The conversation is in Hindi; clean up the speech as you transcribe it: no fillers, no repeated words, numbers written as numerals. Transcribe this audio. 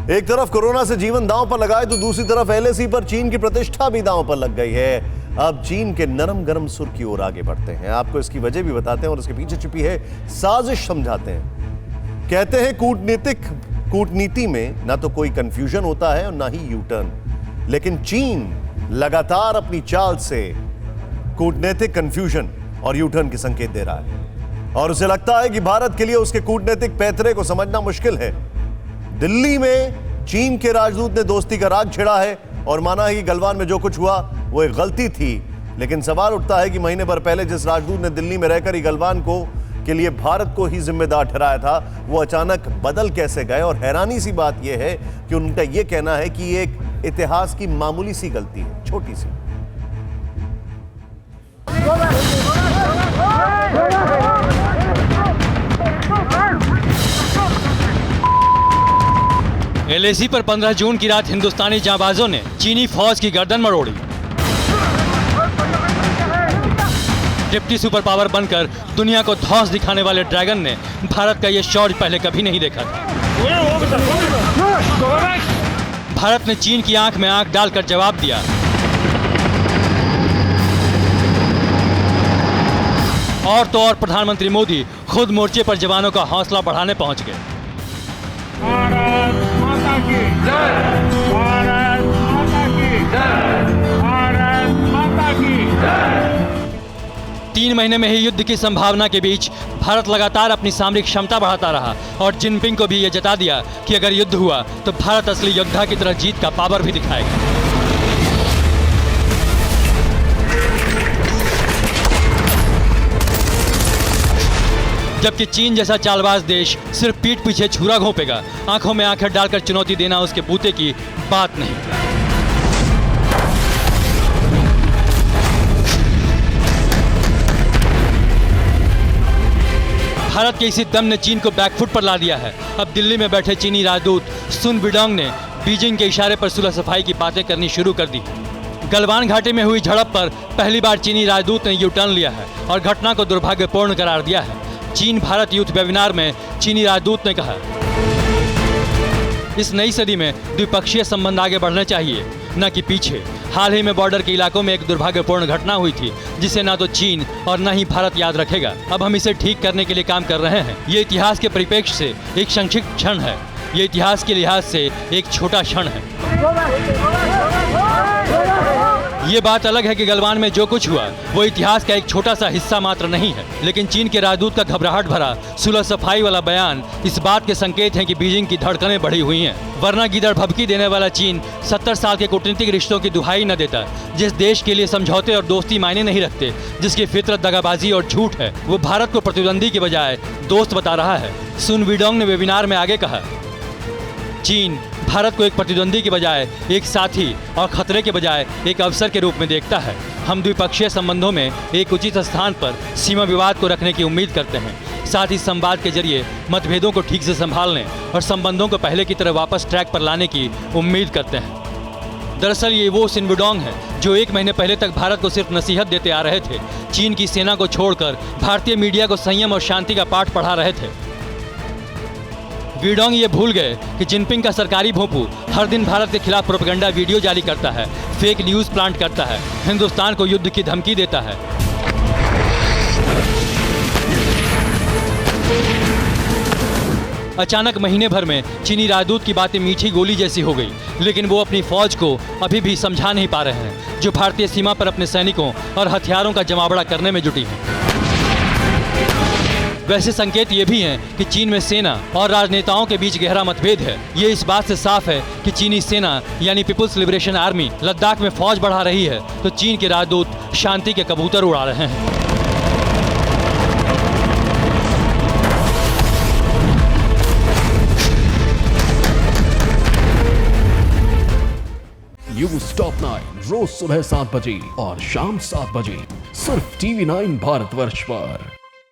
एक तरफ कोरोना से जीवन दांव पर लगाए तो दूसरी तरफ एलएसी पर चीन की प्रतिष्ठा भी दांव पर लग गई है। अब चीन के नरम गरम सुर की ओर आगे बढ़ते हैं। आपको इसकी वजह भी बताते हैं और इसके पीछे छुपी है साजिश समझाते हैं। कहते हैं कूटनीति में ना तो कोई कंफ्यूजन होता है और ना ही यू टर्न, लेकिन चीन लगातार अपनी चाल से कूटनीतिक कंफ्यूजन और यू टर्न के संकेत दे रहा है और उसे लगता है कि भारत के लिए उसके कूटनीतिक पैतरे को समझना मुश्किल है। दिल्ली में चीन के राजदूत ने दोस्ती का राग छिड़ा है और माना है कि गलवान में जो कुछ हुआ वो एक गलती थी, लेकिन सवाल उठता है कि महीने भर पहले जिस राजदूत ने दिल्ली में रहकर ही गलवान के लिए भारत को ही जिम्मेदार ठहराया था, वो अचानक बदल कैसे गए। और हैरानी सी बात यह है कि उनका यह कहना है कि ये एक इतिहास की मामूली सी गलती है, छोटी सी। एलएसी पर 15 जून की रात हिंदुस्तानी जांबाजों ने चीनी फौज की गर्दन मरोड़ी। डिप्टी सुपर पावर बनकर दुनिया को धौंस दिखाने वाले ड्रैगन ने भारत का यह शौर्य पहले कभी नहीं देखा था। भारत ने चीन की आंख में आंख डालकर जवाब दिया। और तो और प्रधानमंत्री मोदी खुद मोर्चे पर जवानों का हौसला बढ़ाने पहुंच गए। भारत माता की जय, भारत माता की जय, भारत माता की जय। 3 महीने में ही युद्ध की संभावना के बीच भारत लगातार अपनी सामरिक क्षमता बढ़ाता रहा और जिनपिंग को भी यह जता दिया कि अगर युद्ध हुआ तो भारत असली योद्धा की तरह जीत का पावर भी दिखाएगा। जबकि चीन जैसा चालबाज देश सिर्फ पीठ पीछे छुरा घोंपेगा, आंखों में आंखें डालकर चुनौती देना उसके बूते की बात नहीं। भारत के इसी दम ने चीन को बैकफुट पर ला दिया है। अब दिल्ली में बैठे चीनी राजदूत सुन विडोंग ने बीजिंग के इशारे पर सुलह सफाई की बातें करनी शुरू कर दी। गलवान घाटी में हुई झड़प पर पहली बार चीनी राजदूत ने यू टर्न लिया है और घटना को दुर्भाग्यपूर्ण करार दिया है। चीन भारत यूथ वेबिनार में चीनी राजदूत ने कहा, इस नई सदी में द्विपक्षीय संबंध आगे बढ़ने चाहिए, न कि पीछे। हाल ही में बॉर्डर के इलाकों में एक दुर्भाग्यपूर्ण घटना हुई थी जिसे ना तो चीन और न ही भारत याद रखेगा। अब हम इसे ठीक करने के लिए काम कर रहे हैं। ये इतिहास के परिप्रेक्ष्य से एक संक्षिप्त क्षण है, ये इतिहास के लिहाज से एक छोटा क्षण है। ये बात अलग है कि गलवान में जो कुछ हुआ वो इतिहास का एक छोटा सा हिस्सा मात्र नहीं है, लेकिन चीन के राजदूत का घबराहट भरा सुलह सफाई वाला बयान इस बात के संकेत हैं कि बीजिंग की धड़कनें बढ़ी हुई हैं। वरना गीदड़ भभकी देने वाला चीन 70 साल के कूटनीतिक रिश्तों की दुहाई न देता। जिस देश के लिए समझौते और दोस्ती मायने नहीं रखते, जिसकी फितरत दगाबाजी और झूठ है, वो भारत को प्रतिद्वंदी के बजाय दोस्त बता रहा है। सुन विडोंग ने वेबिनार में आगे कहा, चीन भारत को एक प्रतिद्वंदी के बजाय एक साथी और खतरे के बजाय एक अवसर के रूप में देखता है। हम द्विपक्षीय संबंधों में एक उचित स्थान पर सीमा विवाद को रखने की उम्मीद करते हैं, साथ ही संवाद के जरिए मतभेदों को ठीक से संभालने और संबंधों को पहले की तरह वापस ट्रैक पर लाने की उम्मीद करते हैं। दरअसल ये वो सुन विडोंग है जो 1 महीने पहले तक भारत को सिर्फ नसीहत देते आ रहे थे। चीन की सेना को छोड़कर भारतीय मीडिया को संयम और शांति का पाठ पढ़ा रहे थे। विडोंग ये भूल गए कि जिनपिंग का सरकारी भोंपू हर दिन भारत के खिलाफ प्रोपेगेंडा वीडियो जारी करता है, फेक न्यूज प्लांट करता है, हिंदुस्तान को युद्ध की धमकी देता है। अचानक महीने भर में चीनी राजदूत की बातें मीठी गोली जैसी हो गई, लेकिन वो अपनी फौज को अभी भी समझा नहीं पा रहे हैं जो भारतीय सीमा पर अपने सैनिकों और हथियारों का जमावड़ा करने में जुटी है। वैसे संकेत ये भी हैं कि चीन में सेना और राजनेताओं के बीच गहरा मतभेद है। ये इस बात से साफ है कि चीनी सेना यानी पीपुल्स लिबरेशन आर्मी लद्दाख में फौज बढ़ा रही है तो चीन के राजदूत शांति के कबूतर उड़ा रहे हैं। न्यूज़ टॉप 9 रोज सुबह 7 बजे और शाम 7 बजे सिर्फ TV9 भारतवर्ष पर।